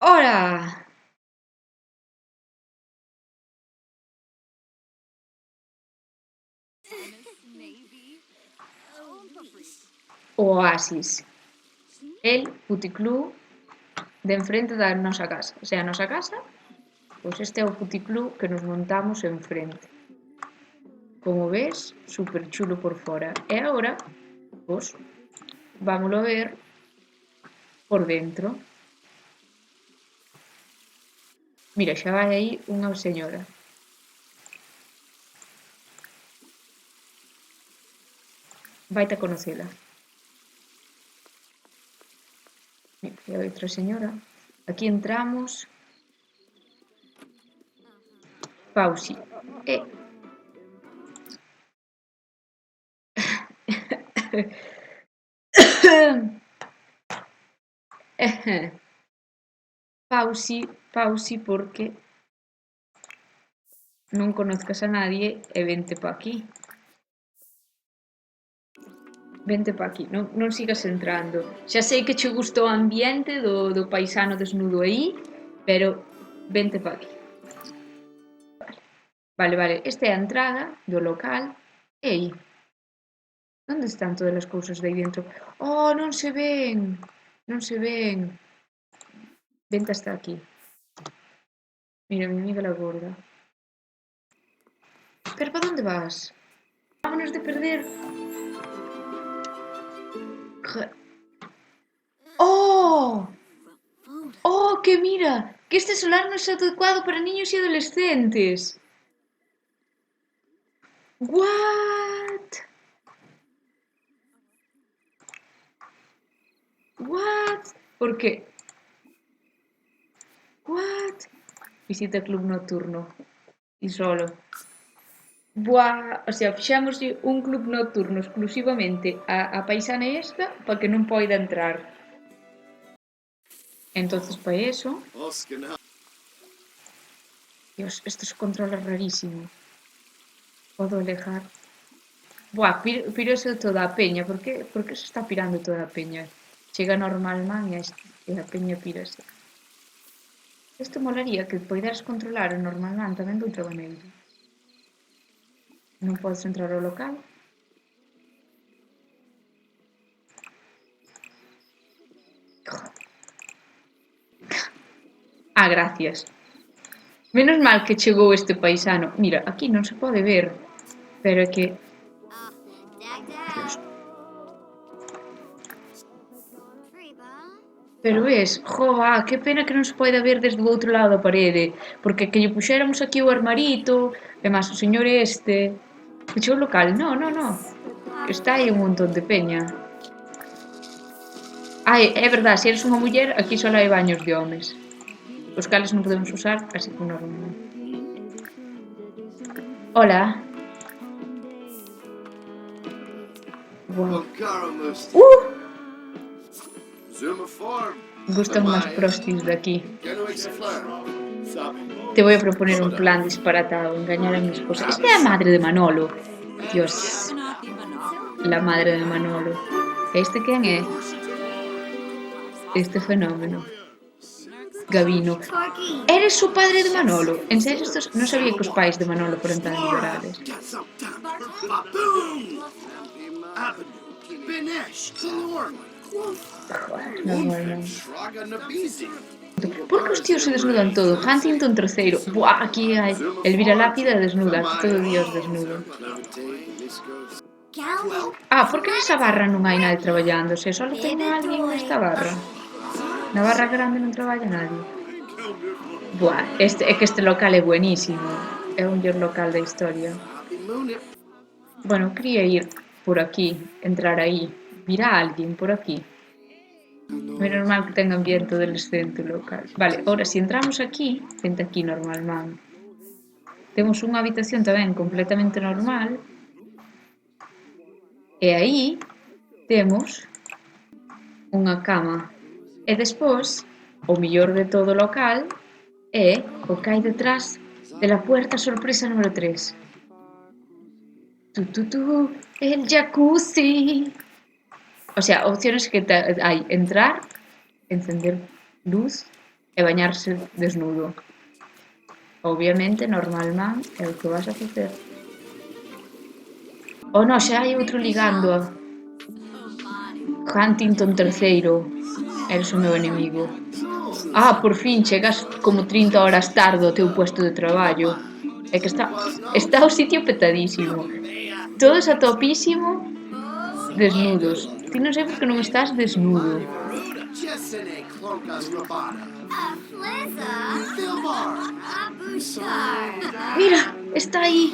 ¡Hola! Oasis. El puticlub de enfrente da nosa casa. O sea, a nosa casa, pois este é o puticlub que nos montamos enfrente. Como ves, super chulo por fora. E agora, pois, vámolo ver por dentro. Mira, xa vai aí unha señora. Vaite a conocela. Mira, e a outra señora. Aquí entramos. Pausi. E... Pausi porque non conozcas a nadie e vente pa aquí. Vente pa aquí, non sigas entrando. Xa sei que che gusta o ambiente do paisano desnudo aí, pero vente pa aquí. Vale, esta é a entrada do local. Ei, onde están todas as cousas de aí dentro? Oh, non se ven, non se ven. Vente hasta aquí. Mira, mi amiga la gorda. Pero pa onde vas? Vámonos de perder. Oh! Oh, que mira, que este solar non é adecuado para niños e adolescentes. What? What? Por qué? What? Visita club nocturno. E solo. Buah, o sea, fixámoslle un club nocturno exclusivamente a paisana esta para que non poida entrar. Entonces, para eso... Dios, esto se controla rarísimo. Podo alejar. Buah, pirose toda a peña. Por que se está pirando toda a peña? Chega normal man e a peña pírase. Isto molaría que poideras controlar o normal man tamén doutra maneira. Non podes entrar ao local. Ah, gracias. Menos mal que chegou este paisano. Mira, aquí non se pode ver, pero é que... Dios. Pero ves, joa, que pena que non se poida ver desde o outro lado da parede, porque que lle puxéramos aquí o armarito, e máis o señor este... Fechou o local? No. Está aí un montón de peña. Ai, é verdade, se eres unha muller, aquí só hai baños de homes. Os cales non podemos usar, así que normal. Hola. Wow. Gustan más prostis de aquí. Te voy a proponer un plan disparatado, engañar a mi esposa. Esta es la madre de Manolo. Dios. La madre de Manolo. ¿Este quién es? Este fenómeno. Gavino. ¿Eres su padre de Manolo? En serio, no sabía que os pais de Manolo fueron tan liberales. Joder, no. ¿Por qué os tíos se desnudan todo? Huntington terceiro. Buah, aquí hay Elvira Lápida desnuda. Aquí todo Dios desnudo. Ah, por que nesa barra non hai nadie traballando? Se só ten alguén nesta barra. Na barra grande non traballa nadie. Buah, é que este local é buenísimo. É o mellor local da historia. Bueno, quería ir por aquí, entrar aí. Virá alguén por aquí. Menos mal que ten ambiente adolescente o local. Vale, ahora, se entramos aquí, vente aquí normalmente. Temos unha habitación tamén completamente normal. E aí temos unha cama. E despois, o mellor de todo o local é o que hai detrás de la puerta sorpresa número 3. El jacuzzi. O sea, opciones que hai entrar, encender luz, e bañarse desnudo. Obviamente, normal man, é o que vas a facer. Oh no, xa hai outro ligando a Huntington III. Eres o meu enemigo. Ah, por fin, chegas como 30 horas tarde ao teu puesto de traballo. É que está o sitio petadísimo. Todos a topísimo, desnudos. Ti non sei por que non estás desnudo. Mira, está aí.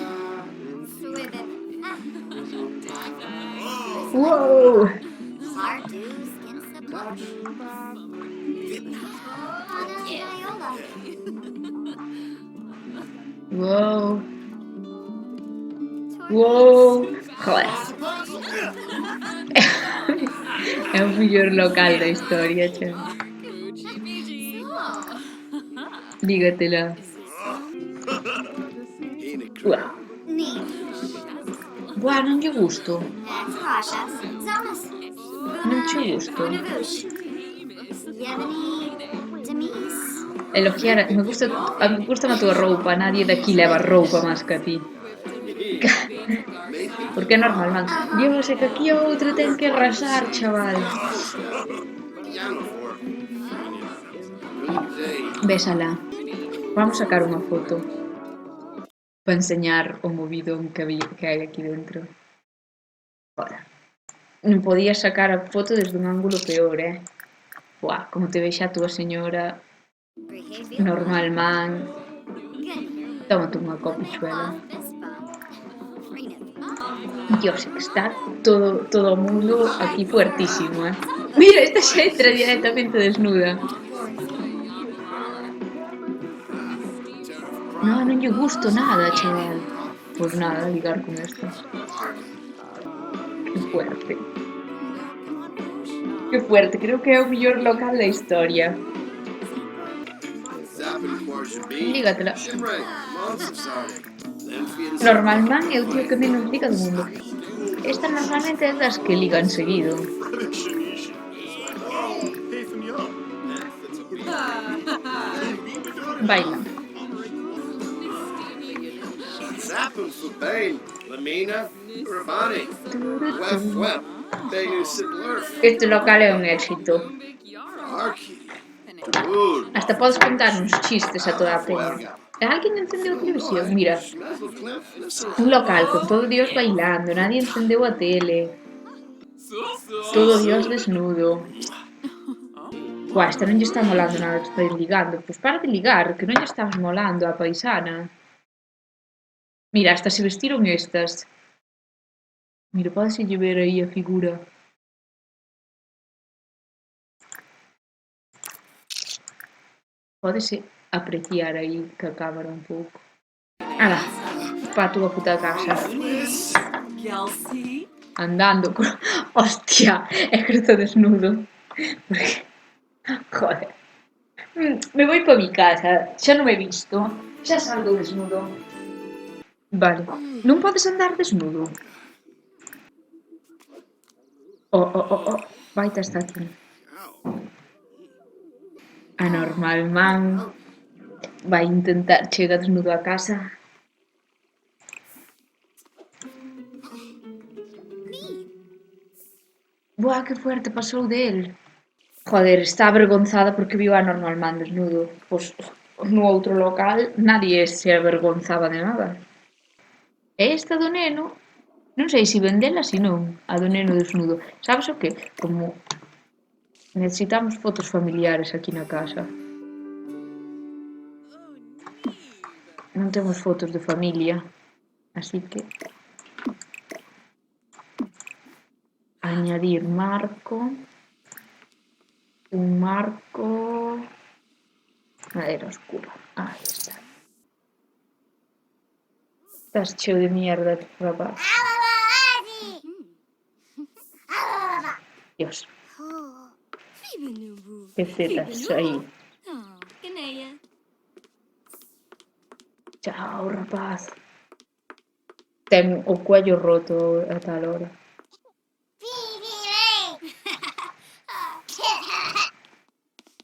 Wow. Wow. Wow. Joder. É o mellor local da historia, che. Lígatela. Wow. Buah, non lle gusto. Non che gusto. Elogiar, me gusta a tua roupa, nadie daqui leva roupa máis que a ti. Porque é normal, man. Dios, é que aquí o outro ten que arrasar, chaval. Bésala. Vamos sacar unha foto para enseñar o movidón que hai aquí dentro. Ora, non podías sacar a foto desde un ángulo peor, Buah, como te vexa a túa señora, normal man. Tómate unha copichuela. Dios, está todo o mundo aquí fuertísimo, Mira, esta xa entra directamente desnuda. No, non lle gusto nada, chaval. Pues nada, ligar con estas. Que fuerte. Que fuerte, creo que é o mellor local da historia. Lígatela. Normal man é o tío que menos liga do mundo. Esta normalmente é das que ligan seguido. Baila. Este local é un éxito. Hasta podes contar uns chistes a toda a peña. Alguén encendeu a televisión? Mira, un local con todo Dios bailando, nadie encendeu a tele. Todo Dios desnudo. Buah, esta non lle está molando nada que estáis ligando. Pois para de ligar, que non lle estás molando a paisana. Mira, hasta se vestiron estas. Mira, pódese lle ver aí a figura. Pódese apreciar aí que a cámara un pouco. Ala, pa a túa puta casa. Andando con... Hostia, é que estou desnudo. Porque... Joder. Me voy pa mi casa. Xa non me he visto. Xa salgo desnudo. Vale. Non podes andar desnudo. Oh. Baita está aquí. Anormal man. Vai intentar chegar desnudo a casa. Buah, que fuerte pasou del. Joder, está avergonzada porque viu a Normal Man desnudo. Pois no outro local nadie se avergonzaba de nada. E esta do neno, non sei se vendela, se non, a do neno desnudo. Sabes o que? Como necesitamos fotos familiares aquí na casa. Non temos fotos de familia, así que... Añadir marco. Un marco... Madera oscura. Ahí está. Estás cheo de mierda, rapaz. Dios. Que tetas aí. Chao, rapaz. Ten o cuello roto a tal hora.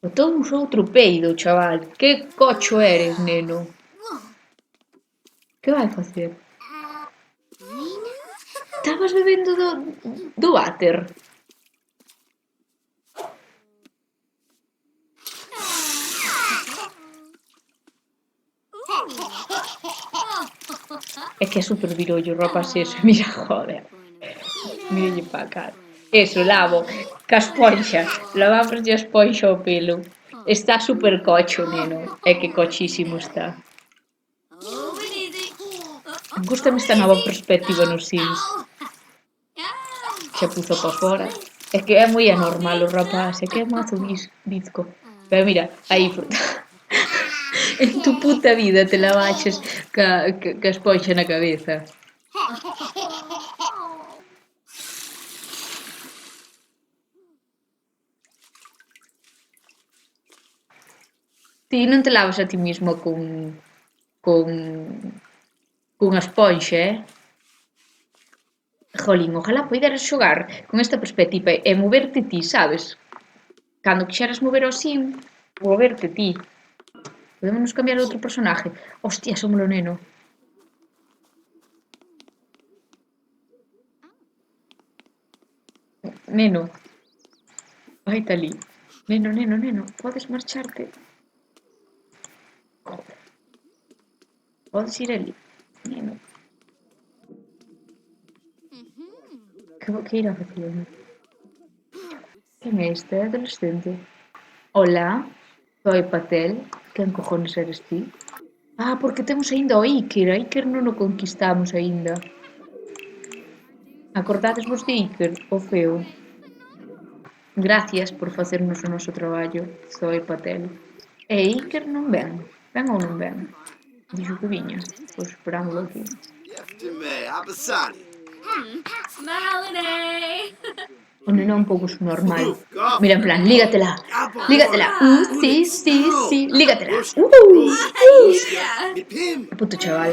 Botou uns outro peido, chaval. Que cocho eres, neno? Que vai facer? Estabas bebendo do váter? É que é super virollo o rapaz ese, mira, joder. Miralle para a cara. Eso, lavo, ca esponxa. Lavamos a esponxa ao pelo. Está super cocho, neno. É que cochísimo está. Gústame esta nova perspectiva nos Sims. Xa puzo para fora. É que é moi anormal o rapaz, é que é mazo bizco. Pero mira, aí fruta. En tu puta vida te lavaches ca esponxa na cabeza. Ti non te lavas a ti mismo con, cunha esponxa, Jolín, ojalá poideras xogar con esta perspectiva e moverte ti, sabes? Cando quixeras mover o sim, moverte ti. Podémonos cambiar outro personaje. Hostia, somos o neno. Neno. Ai, está ali. Neno, neno, neno. Podes marcharte. Joder. Podes ir ali. Neno. Que irá facer? Quen é este? É adolescente? Hola, soy Patel. Quen cojones eres ti? Ah, porque temos aínda o Iker. A Iker non o conquistamos aínda. Acordádesvos de Iker, o feo? Gracias por facernos o noso traballo, Zoe Patel. E Iker non ven? Ven ou non ven? Dixo que viña. Pois esperámoslo aquí. O neno é un pouco subnormal. Mira, en plan, lígatela. Lígatela. Sí, sí, sí. Lígatela. Puto chaval.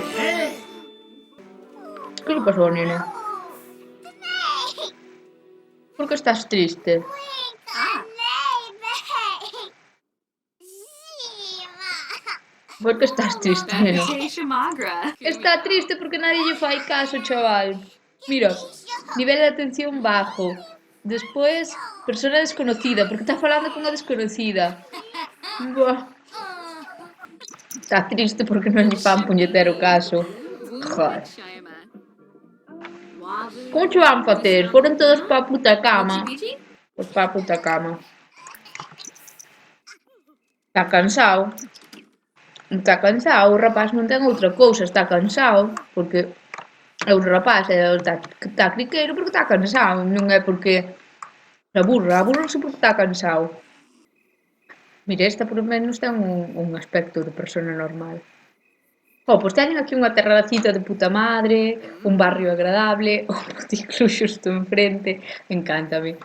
Que lle pasou ao neno? Por que estás triste? Por que estás triste, neno? Está triste porque nadie lle fai caso, chaval. Mira, nivel de atención bajo. Despois, persona desconocida, porque está falando con unha desconocida. Buah. Está triste porque non lle fan puñetero caso. Joder. Como che van facer? Foron todos pa puta cama. Pois pa puta cama. Está cansado. Está cansado, o rapaz non ten outra cousa, está cansado, porque é un rapaz e está criqueiro porque está cansado, non é porque aburrase porque está cansado. Mire, esta por lo menos ten un aspecto de persona normal. Oh, pois teñen aquí unha terracita de puta madre, un barrio agradable, un puticlub xusto enfrente, encántame.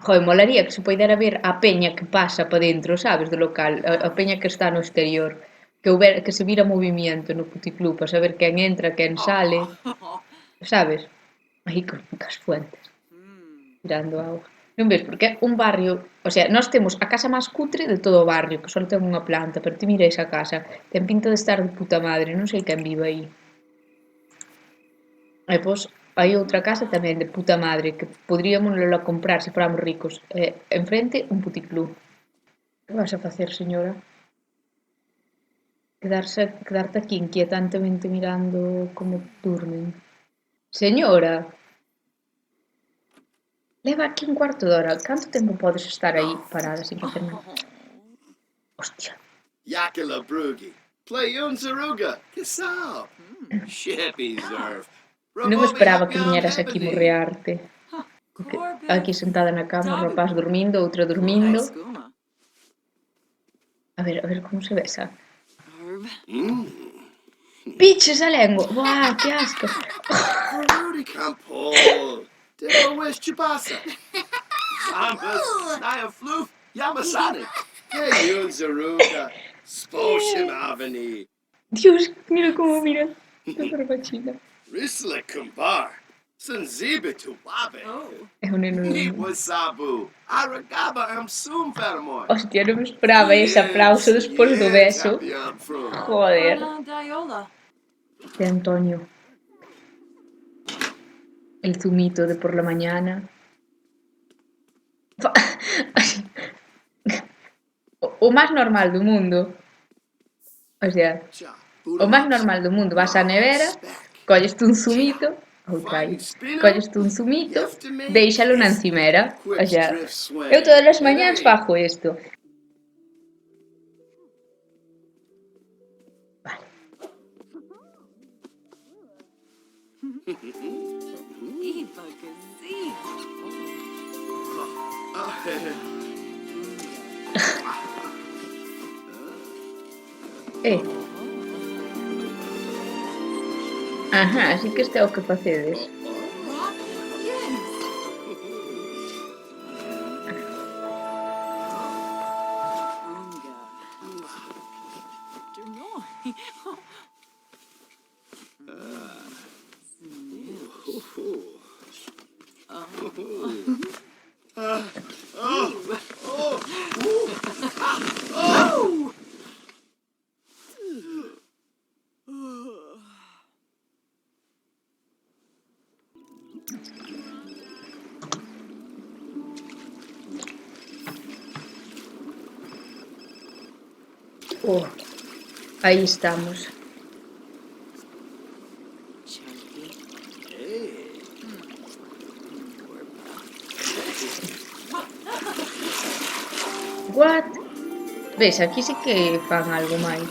Joder, molaría que se poidera ver a peña que pasa para dentro, sabes, do local, a peña que está no exterior, que se vira movimiento no puticlub para saber quen entra, quen sale, sabes? Aí cas fuentes, tirando auga. Non ves, porque é un barrio, o sea, nós temos a casa máis cutre de todo o barrio, que só ten unha planta, pero ti mira esa casa, ten pinta de estar de puta madre, non sei quen vive aí. E pois hai outra casa tamén de puta madre que poderíamos comprar se fóramos ricos. Enfrente un puticlub. Que vas a facer, señora? Quedarte aquí inquietantemente mirando como durmen. Señora, leva aquí un cuarto de hora. Canto tempo podes estar aí parada sin facer nada? Hostia. Yakila Brugi. Play Unzaruga. Kisao. Shippy Zerf. Non me esperaba que viñeras aquí morrearte. Aquí sentada na cama, o rapaz dormindo, outra dormindo. A ver como se besa. Piches a lengua. Buah, que asco. Rudy Campol. Debo West Chibasa. Zambas. Naya Floof. Yamasani. Hey, Unzaruga. Sposhim Dios, mira como mira. Esta barbachina. Risla Kumbar. Sanzibe to Wabe. É un neno Ni do... wasabu. Aragaba am sum fermoy. Hostia, non me esperaba ese aplauso despois do beso. Joder. De Antonio. El zumito de por la mañana. O máis normal do mundo. O sea, o máis normal do mundo. Vas á nevera, colleste un zumito, outra aí, colleste un zumito, deixalo na encimera. O sea, eu todas as mañáns fago isto. Vale. Ajá, así que este é o que facedes. Oh, aí estamos. What? Ves, aquí sí que fan algo máis.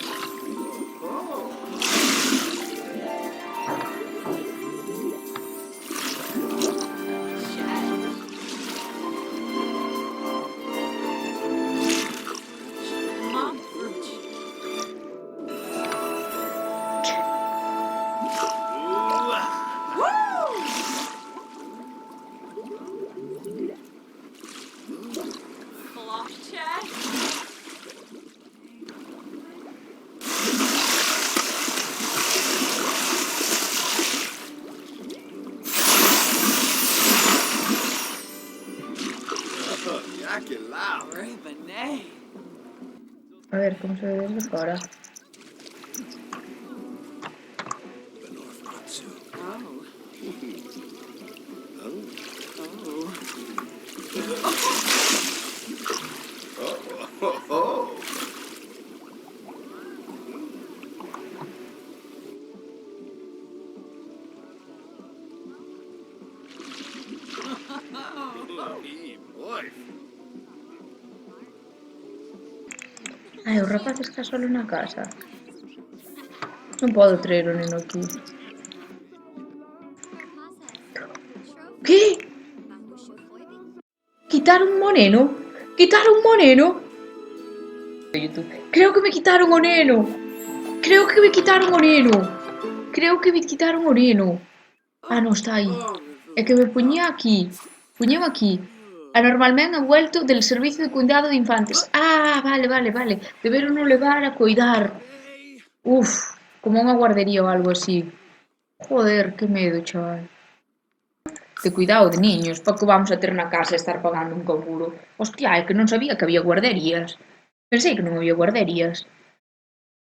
A ver, como se ve desde fora. Ai, o rapaz está solo na casa. Non podo traer o neno aquí. Que? Quitaron o neno? Quitaron o neno? Creo que me quitaron o neno. Creo que me quitaron o neno. Creo que me quitaron o neno. Ah, non está aí. É que me puñía aquí. Puñeu aquí. Anormalmente ha vuelto del servicio de cuidado de infantes. Ah, vale, vale, vale. Deberon o levar a coidar. Uf, como unha guardería ou algo así. Joder, que medo, chaval. De cuidado de niños, para que vamos a ter na casa e estar pagando un seguro. Hostia, é que non sabía que había guarderías. Pensei que non había guarderías.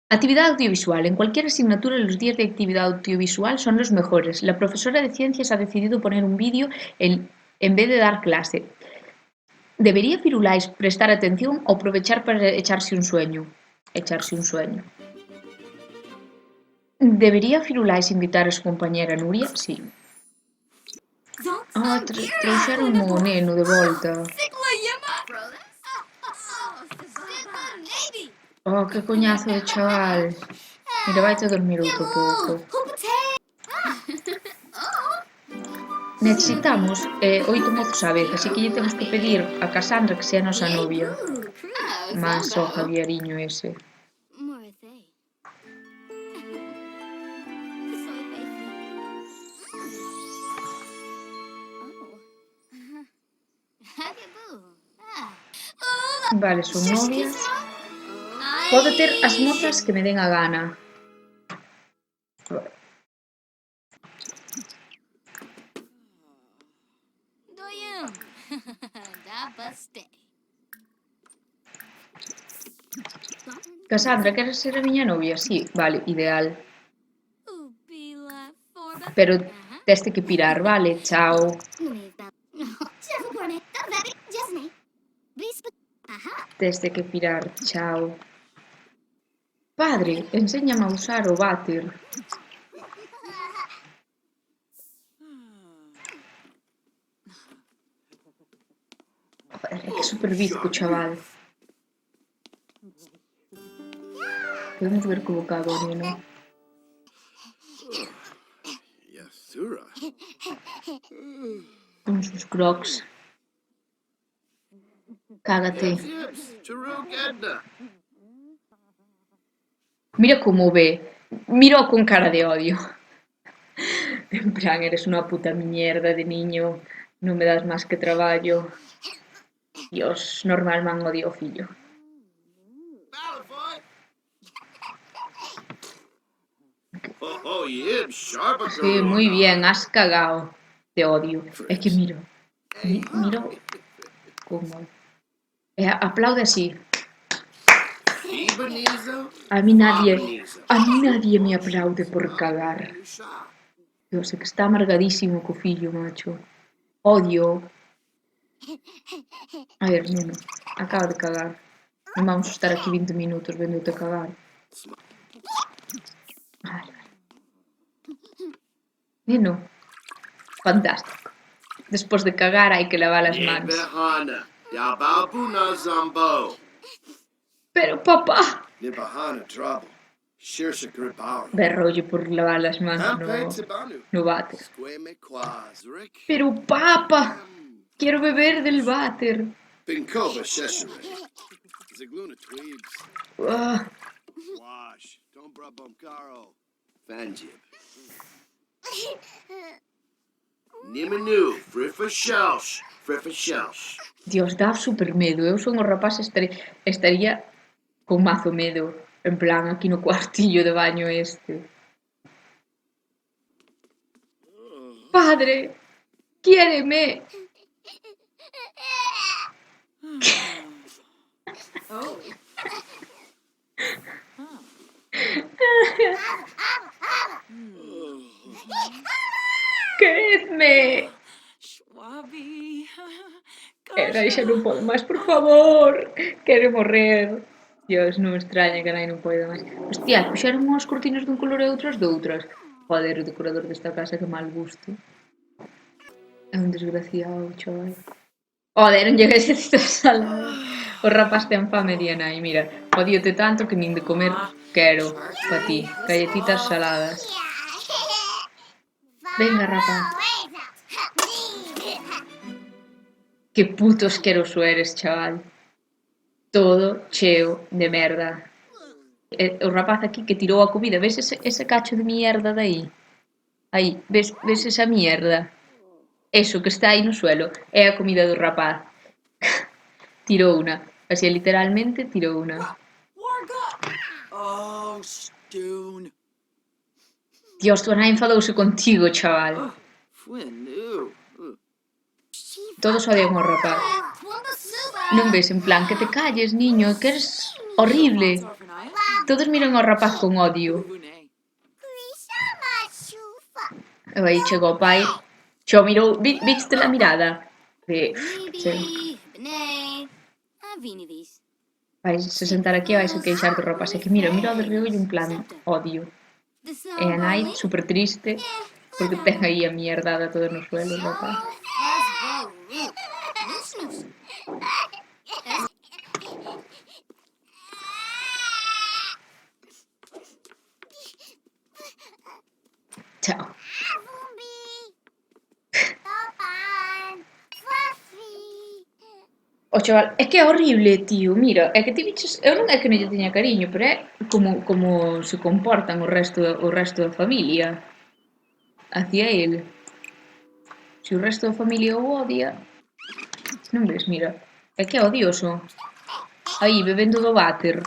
Actividad audiovisual. En cualquier asignatura los días de actividad audiovisual son los mejores. La profesora de ciencias ha decidido poner un vídeo en vez de dar clase. ¿Debería Firulais prestar atención o aprovechar para echarse un sueño? Echarse un sueño. ¿Debería Firulais invitar a su compañera Nuria? Sí. Ah, trouxeron o neno de volta. Oh, que coñazo de chaval. Mira, vaite a dormir outro pouco. Necesitamos 8 mozos á vez, así que lle temos que pedir a Cassandra que sea a nosa novia. Mas o Javieriño ese. Vale, son novias. Podo ter as mozas que me den a gana. Cassandra, queres ser a miña novia? Sí, vale, ideal. Pero teste que pirar, vale? Chao. Teste que pirar, chao. Padre, enséñame a usar o váter. Joder, é que super bizco, chaval. Podemos ver como cago, neno. Yathura. Con sus crocs. Cágate. Yips, Taruk Edna. Mira cómo ve. Miro con cara de odio. En plan, eres una puta mierda de niño. No me das más que traballo. Dios, normal man odio o fillo. Malfoy. Oh, Yips, sharp a Sí, muy bien, has cagado. Te odio. Es que miro. Miro como... aplaude así. Ebenezer. A mí nadie me aplaude por cagar. Dios, é que está amargadísimo co fillo, macho. Odio. A ver, neno, acaba de cagar. Non vamos a estar aquí 20 minutos vendote cagar. Vale. Neno, fantástico. Despois de cagar hai que lavar as mans. Nibahana. Yababuna Zambo. Pero, papá! Nibahana trouble. Shirsha Gribaru. Berrolle por lavar as mans Hampe Tibanu. no váter. Squame Quazrick. Pero, papa! Quiero beber del váter. Pinkova Sheshere. Zigluna Tweebs. Ah, Wash. Tombra Bumkaro. Fanjib. Nimanu. Friffa Shelsh. Friffa Shelsh. Dios, dá super medo. Eu son o rapaz estaría con mazo medo. En plan, aquí no cuartillo de baño este. Padre, quiéreme. Queredme. Era, xa non podo máis, por favor. Quero morrer. Dios, non me extraña que nai non poida máis. Hostia, puxeron unhas cortinas dun color e outras doutras. Joder, o decorador desta casa, que mal gusto. É un desgraciado, chaval. Joder, non llegues a esta salada. O rapaz ten fame, di a nai. Mira, odiote tanto que nin de comer quero pa ti. Galletitas saladas. Venga, rapaz. Que puto asqueroso eres, chaval. Todo cheo de merda. O rapaz aquí que tirou a comida, ves ese cacho de mierda de aí? Aí, ves esa mierda? Eso que está aí no suelo é a comida do rapaz. Tirou una. Así, literalmente, tirou una. Oh, Stoon. Dios, tu nai enfadouse contigo, chaval. Todos odian ao rapaz. Non ves, en plan, que te calles, niño, que eres horrible. Todos miran ao rapaz con odio. E aí chegou o pai, xo mirou, viste la mirada? Vais se sentar aquí e vais a queixar do rapaz. É que mira de reollo en plan odio. E a nai, super triste, porque ten aí a mierdada toda no suelo, rapaz. Chao. O chaval, é que é horrible, tío, mira, é que ti bichos, eu non é que non lle teña cariño, pero é como se comportan o resto da familia hacia el. Se o resto da familia o odia, non ves, mira, é que é odioso. Aí, bebendo do váter.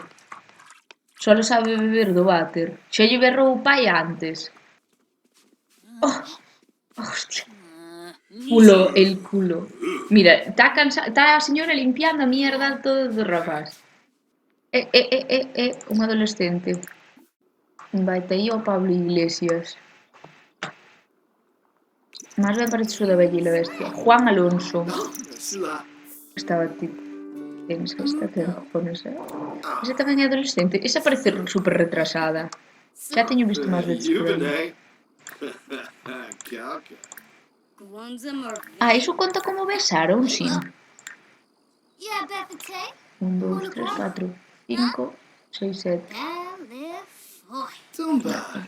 Solo sabe beber do váter. Xa lle berrou o pai antes. Oh, hostia. El culo. Mira, está a señora limpiando a mierda todo do rapaz. Un adolescente. Vaite aí ao Pablo Iglesias. Más ben parece o da Bella e la Bestia. Juan Alonso. Estaba tipo... ten cojones, Ese tamén é adolescente. Esa parece super retrasada. Xa teño visto máis veces por aí. Iso conta como besar ou sin? 1, 2, 3, 4, 5, 6, 7. Iso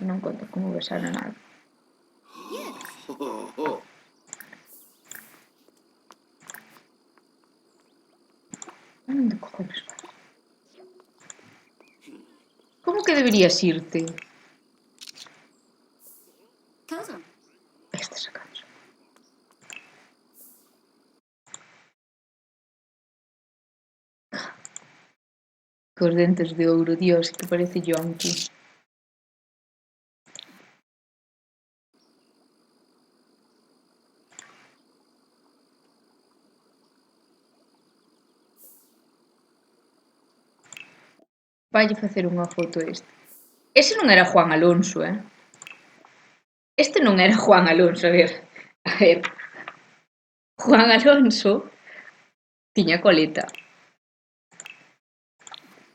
non conta como besar a nada. Onde cojones vas? Como que deberías irte? Estás a canso. Cos dentes de ouro, Dios, que parece yonki. Valle facer unha foto este. Ese non era Juan Alonso, Este non era Juan Alonso, a ver. Juan Alonso tiña coleta.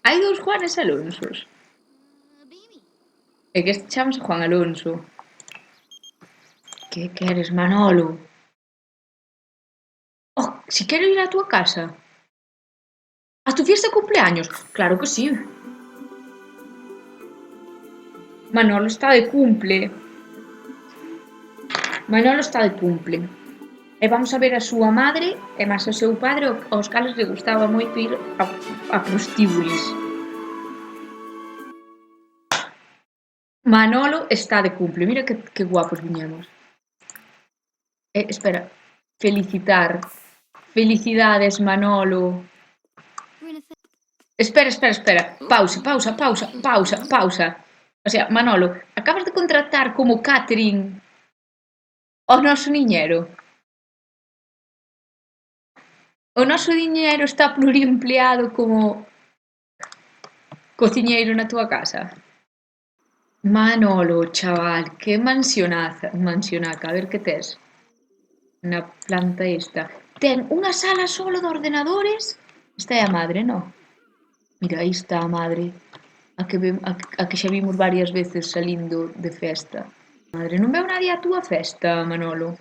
Hai dous Juanes Alonsos. É que este chamase Juan Alonso. Que queres, Manolo? Oh, si quero ir á túa casa. A tu fiesta de cumpleaños? Claro que sí. Manolo está de cumple. Manolo está de cumple. E vamos a ver a súa madre e máis o seu padre aos cales lle gustaba moito ir a prostíbulis. Manolo está de cumple. Mira que guapos viñemos. Espera. Felicitar. Felicidades, Manolo. Espera. Pausa. O sea, Manolo, acabas de contratar como catering ao noso niñero. O noso niñero está pluriempleado como cociñeiro na túa casa. Manolo, chaval, que mansionaca, a ver que tes na planta esta. Ten unha sala solo de ordenadores. Esta é a madre, non? Mira, aí está a madre, a que xa vimos varias veces salindo de festa. Madre, non veu nadie á túa festa, Manolo?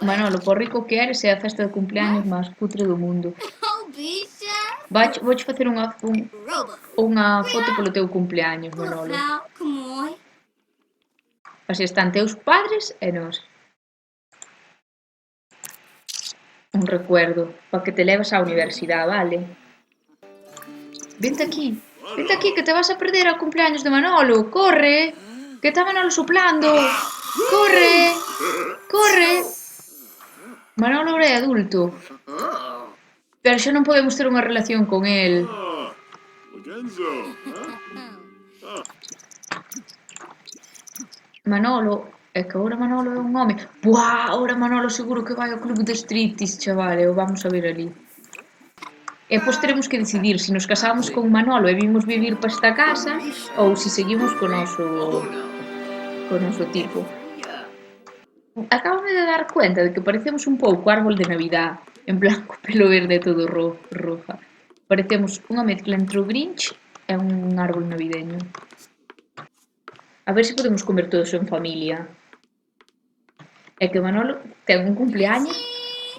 Manolo, por rico que eres, é a festa de cumpleaños máis cutre do mundo. Vouche facer unha foto polo teu cumpleaños, Manolo. Así están teus padres e nós. Un recuerdo, para que te levas á universidade, vale? Vente aquí, que te vas a perder ao cumpleaños de Manolo. Corre, que está Manolo soplando. Corre. Manolo agora é adulto. Pero xa non podemos ter unha relación con el. Manolo, é que agora Manolo é un home. Buah, agora Manolo seguro que vai ao club de striptease, chavales, o vamos a ver ali. E pois teremos que decidir se nos casamos con Manolo e vimos vivir para esta casa ou se seguimos co noso tipo. Acábame de dar cuenta de que parecemos un pouco árbol de Navidad, en plan co pelo verde todo roja. Parecemos unha mezcla entre o Grinch e un árbol navideño. A ver se podemos comer todos en familia. É que Manolo ten un cumpleaños,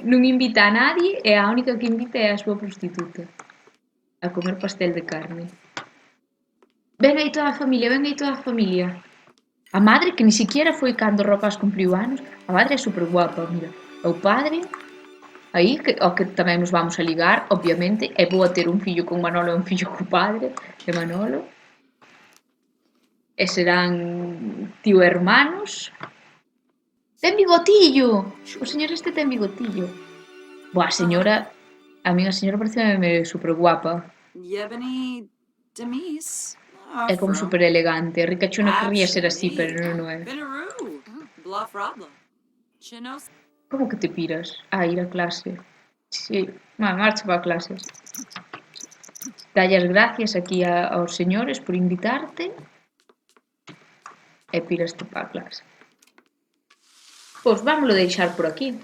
non invita a nadie e a única que invita é a súa prostituta a comer pastel de carne. Ven aí toda a familia. A madre, que ni siquiera foi cando o rapaz cumpriu anos, a madre é super guapa, mira. O padre, aí, ao que tamén nos vamos a ligar, obviamente, é boa ter un fillo con Manolo e un fillo co padre de Manolo. E serán tío e hermanos. Ten bigotillo! O señor este ten bigotillo. Boa, a señora... A mí a señora parece super guapa. É como super elegante. A ricachona querría ser así, pero non é. Como que te piras? Ir a clase. Sí, marcha para clases. Dalle as gracias aquí aos señores por invitarte e piraste para clase. Pois vámolo deixar por aquí.